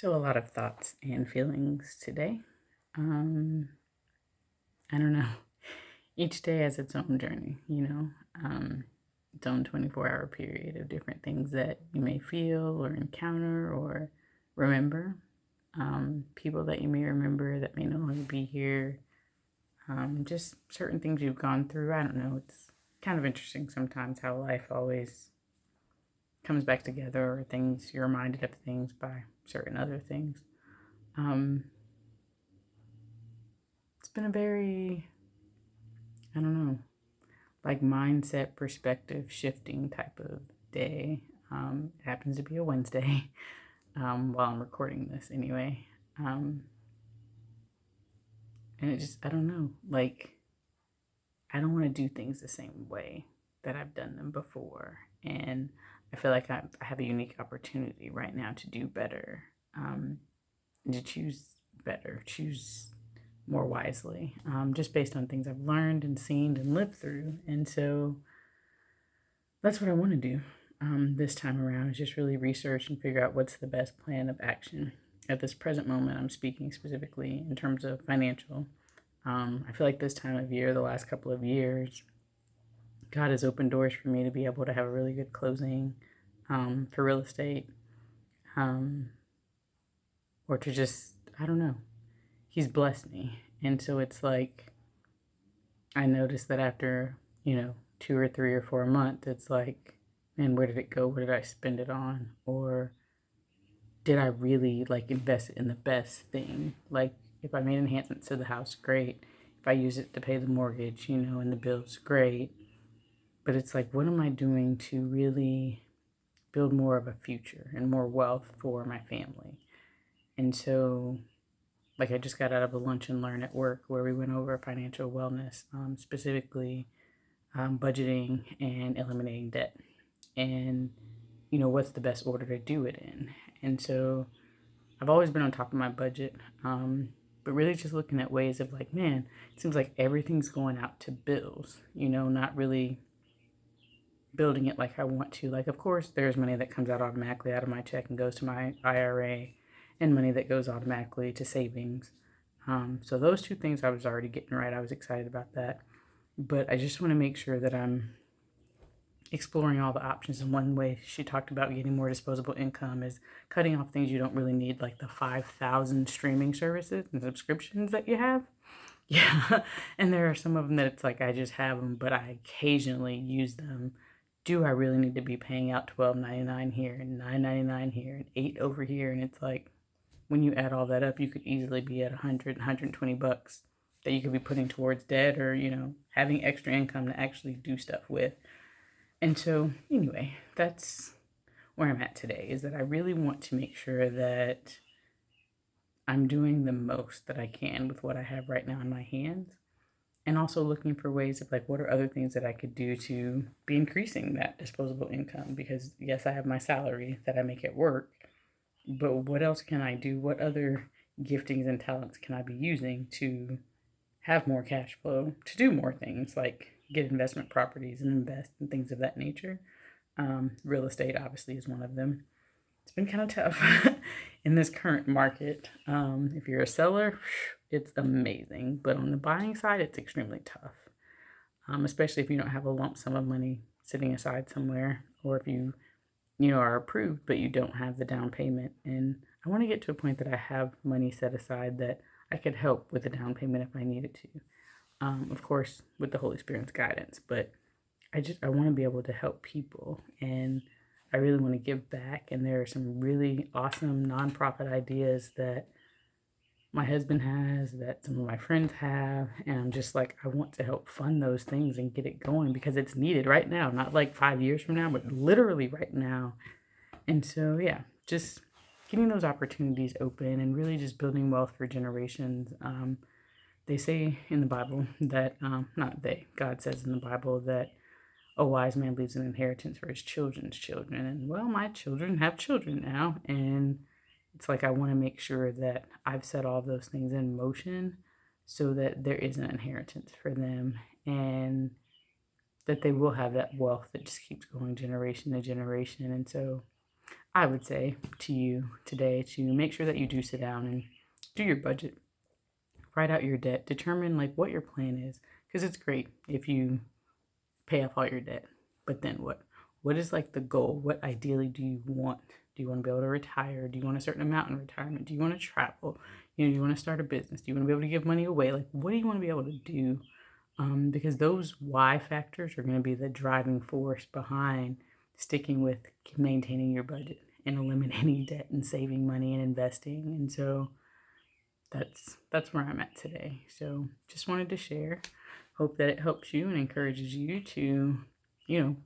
So, a lot of thoughts and feelings today. Um, I don't know. Each day has its own journey, its own 24-hour period of different things that you may feel or encounter or remember. People that you may remember that may no longer be here. Just certain things you've gone through. I don't know. It's kind of interesting sometimes how life always comes back together, or things you're reminded of things by certain other things. Um, it's been a very, I don't know, like mindset perspective shifting type of day. It happens to be a Wednesday while I'm recording this anyway. Um, and it just, I don't know, like, I don't want to do things the same way that I've done them before. And I feel like I have a unique opportunity right now to do better, and to choose better, choose more wisely, just based on things I've learned and seen and lived through. And so that's what I want to do this time around, is just really research and figure out what's the best plan of action. At this present moment, I'm speaking specifically in terms of financial. I feel like this time of year, the last couple of years, God has opened doors for me to be able to have a really good closing for real estate, um, or to just, I don't know, He's blessed me. And so it's like, I noticed that after, 2 or 3 or 4 months, it's like, man, where did it go? What did I spend it on? Or did I really like invest it in the best thing? Like, if I made enhancements to the house, great. If I use it to pay the mortgage, and the bills, great. But it's like, what am I doing to really build more of a future and more wealth for my family? And so, like, I just got out of a lunch and learn at work where we went over financial wellness, specifically budgeting and eliminating debt, and what's the best order to do it in. And so I've always been on top of my budget, but really just looking at ways of, like, man, it seems like everything's going out to bills, not really building it like I want to. Like, of course, there's money that comes out automatically out of my check and goes to my IRA, and money that goes automatically to savings. So those two things I was already getting right. I was excited about that. But I just want to make sure that I'm exploring all the options. And one way she talked about getting more disposable income is cutting off things you don't really need, like the 5,000 streaming services and subscriptions that you have. Yeah. And there are some of them that it's like I just have them, but I occasionally use them. Do I really need to be paying out $12.99 here and $9.99 here and $8 over here? And it's like, when you add all that up, you could easily be at 120 bucks that you could be putting towards debt, or having extra income to actually do stuff with. And so, anyway, that's where I'm at today, is that I really want to make sure that I'm doing the most that I can with what I have right now in my hands, and also looking for ways of, like, what are other things that I could do to be increasing that disposable income. Because yes, I have my salary that I make at work, but what else can I do? What other giftings and talents can I be using to have more cash flow, to do more things like get investment properties and invest in things of that nature? Real estate obviously is one of them. It's been kind of tough in this current market. If you're a seller, it's amazing, but on the buying side, it's extremely tough. Especially if you don't have a lump sum of money sitting aside somewhere, or if you are approved, but you don't have the down payment. And I want to get to a point that I have money set aside that I could help with the down payment if I needed to. Of course, with the Holy Spirit's guidance, but I want to be able to help people, and I really want to give back. And there are some really awesome nonprofit ideas that my husband has, that some of my friends have, and I'm just like, I want to help fund those things and get it going because it's needed right now, not like 5 years from now, but literally right now. And so, yeah, just getting those opportunities open and really just building wealth for generations. They say in the Bible that, not they, God says in the Bible that a wise man leaves an inheritance for his children's children. And well, my children have children now. And it's like I want to make sure that I've set all of those things in motion so that there is an inheritance for them, and that they will have that wealth that just keeps going generation to generation. And so I would say to you today to make sure that you do sit down and do your budget, write out your debt, determine like what your plan is. Because it's great if you pay off all your debt, but then what? What is like the goal? What ideally do you want? Do you want to be able to retire? Do you want a certain amount in retirement? Do you want to travel? Do you want to start a business? Do you want to be able to give money away? Like, what do you want to be able to do? Because those why factors are going to be the driving force behind sticking with maintaining your budget and eliminating debt and saving money and investing. And so that's where I'm at today. So just wanted to share. Hope that it helps you and encourages you to,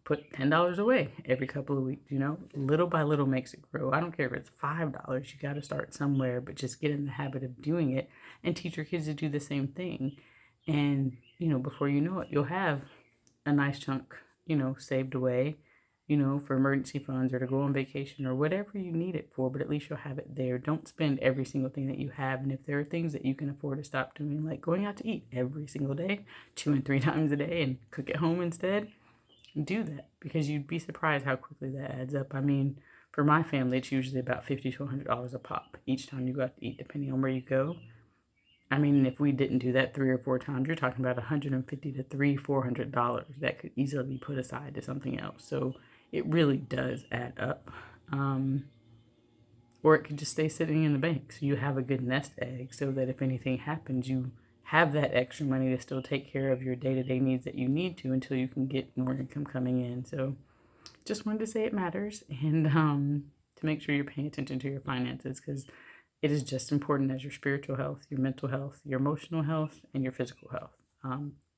put $10 away every couple of weeks. Little by little makes it grow. I don't care if it's $5. You got to start somewhere, but just get in the habit of doing it and teach your kids to do the same thing. And before you know it, you'll have a nice chunk, saved away, for emergency funds or to go on vacation or whatever you need it for, but at least you'll have it there. Don't spend every single thing that you have. And if there are things that you can afford to stop doing, like going out to eat every single day, 2 and 3 times a day, and cook at home instead, do that, because you'd be surprised how quickly that adds up. I mean, for my family, it's usually about $50 to $100 a pop each time you go out to eat, depending on where you go. I mean, if we didn't do that 3 or 4 times, you're talking about $150 to $400 that could easily be put aside to something else. So it really does add up. Or it could just stay sitting in the bank. So you have a good nest egg so that if anything happens, you have that extra money to still take care of your day-to-day needs that you need to until you can get more income coming in. So just wanted to say it matters, and to make sure you're paying attention to your finances, because it is just important as your spiritual health, your mental health, your emotional health, and your physical health.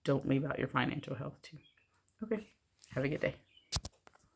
Don't leave out your financial health too. Okay, have a good day.